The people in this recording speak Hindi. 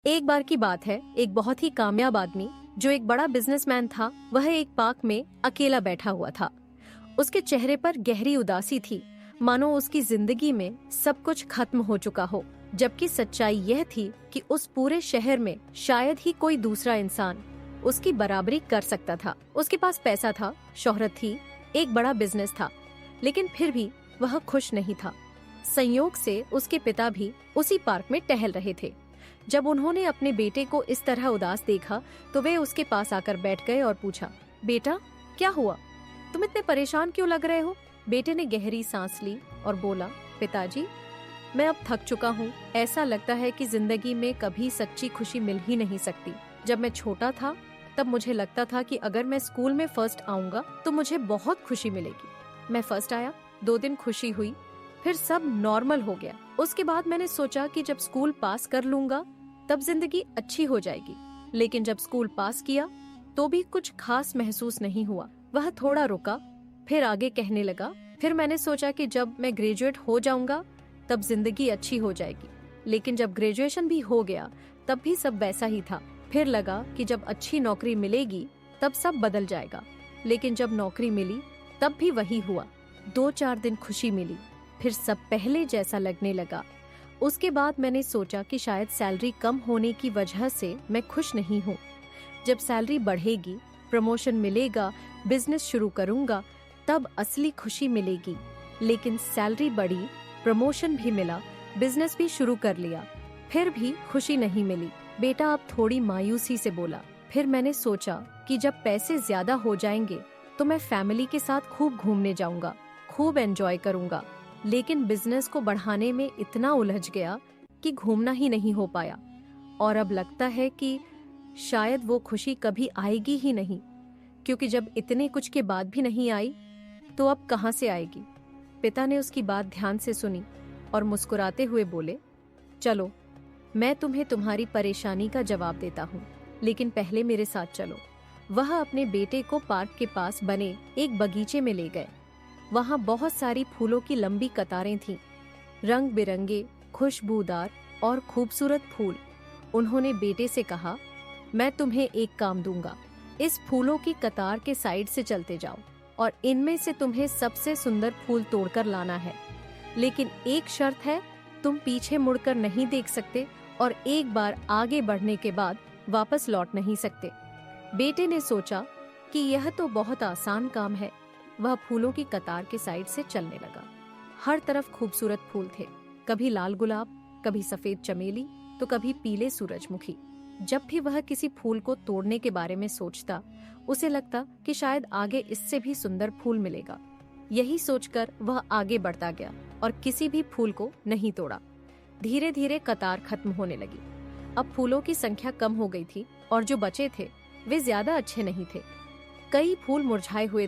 एक बार की बात है, एक बहुत ही कामयाब आदमी जो एक बड़ा बिजनेसमैन था, वह एक पार्क में अकेला बैठा हुआ था। उसके चेहरे पर गहरी उदासी थी, मानो उसकी जिंदगी में सब कुछ खत्म हो चुका हो। जबकि सच्चाई यह थी कि उस पूरे शहर में शायद ही कोई दूसरा इंसान उसकी बराबरी कर सकता था। उसके पास पैसा था, शोहरत थी, एक बड़ा बिजनेस था, लेकिन फिर भी वह खुश नहीं था। संयोग से उसके पिता भी उसी पार्क में टहल रहे थे। जब उन्होंने अपने बेटे को इस तरह उदास देखा तो वे उसके पास आकर बैठ गए और पूछा, बेटा क्या हुआ, तुम इतने परेशान क्यों लग रहे हो? बेटे ने गहरी सांस ली और बोला, पिताजी मैं अब थक चुका हूँ। ऐसा लगता है कि जिंदगी में कभी सच्ची खुशी मिल ही नहीं सकती। जब मैं छोटा था तब मुझे लगता था कि अगर मैं स्कूल में फर्स्ट आऊंगा तो मुझे बहुत खुशी मिलेगी। मैं फर्स्ट आया, 2 दिन खुशी हुई, फिर सब नॉर्मल हो गया। उसके बाद मैंने सोचा कि जब स्कूल पास कर लूंगा तब जिंदगी अच्छी हो जाएगी। लेकिन जब स्कूल पास किया तो भी कुछ खास महसूस नहीं हुआ। वह थोड़ा रुका, फिर आगे कहने लगा, फिर मैंने सोचा कि जब मैं ग्रेजुएट हो जाऊंगा तब जिंदगी अच्छी हो जाएगी। लेकिन जब ग्रेजुएशन भी हो गया तब भी सब वैसा ही था। फिर लगा कि जब अच्छी नौकरी मिलेगी तब सब बदल जाएगा। लेकिन जब नौकरी मिली तब भी वही हुआ। 2-4 दिन खुशी मिली, फिर सब पहले जैसा लगने लगा। उसके बाद मैंने सोचा कि शायद सैलरी कम होने की वजह से मैं खुश नहीं हूँ। जब सैलरी बढ़ेगी, प्रमोशन मिलेगा, बिजनेस शुरू करूंगा, तब असली खुशी मिलेगी। लेकिन सैलरी बढ़ी, प्रमोशन भी मिला, बिजनेस भी शुरू कर लिया, फिर भी खुशी नहीं मिली। बेटा अब थोड़ी मायूसी से बोला, फिर मैंने सोचा कि जब पैसे ज्यादा हो जाएंगे तो मैं फैमिली के साथ खूब घूमने जाऊंगा, खूब एंजॉय करूंगा। लेकिन बिजनेस को बढ़ाने में इतना उलझ गया कि घूमना ही नहीं हो पाया। और अब लगता है कि शायद वो खुशी कभी आएगी ही नहीं, क्योंकि जब इतने कुछ के बाद भी नहीं आई तो अब कहां से आएगी। पिता ने उसकी बात ध्यान से सुनी और मुस्कुराते हुए बोले, चलो मैं तुम्हें तुम्हारी परेशानी का जवाब देता हूँ, लेकिन पहले मेरे साथ चलो। वह अपने बेटे को पार्क के पास बने एक बगीचे में ले गए। वहाँ बहुत सारी फूलों की लंबी कतारें थीं, रंग बिरंगे, खुशबूदार और खूबसूरत फूल। उन्होंने बेटे से कहा, मैं तुम्हें एक काम दूंगा, इस फूलों की कतार के साइड से चलते जाओ और इनमें से तुम्हें सबसे सुंदर फूल तोड़कर लाना है। लेकिन एक शर्त है, तुम पीछे मुड़कर नहीं देख सकते और एक बार आगे बढ़ने के बाद वापस लौट नहीं सकते। बेटे ने सोचा कि यह तो बहुत आसान काम है। वह फूलों की कतार के साइड से चलने लगा। हर तरफ खूबसूरत फूल थे, कभी लाल गुलाब, कभी सफेद चमेली, तो कभी पीले सूरजमुखी। जब भी वह किसी फूल को तोड़ने के बारे में सोचता, उसे लगता कि शायद आगे इससे भी सुंदर फूल मिलेगा। यही सोचकर वह आगे बढ़ता गया और किसी भी फूल को नहीं तोड़ा। धीरे धीरे कतार खत्म होने लगी। अब फूलों की संख्या कम हो गई थी और जो बचे थे वे ज्यादा अच्छे नहीं थे। कई फूल मुरझाए हुए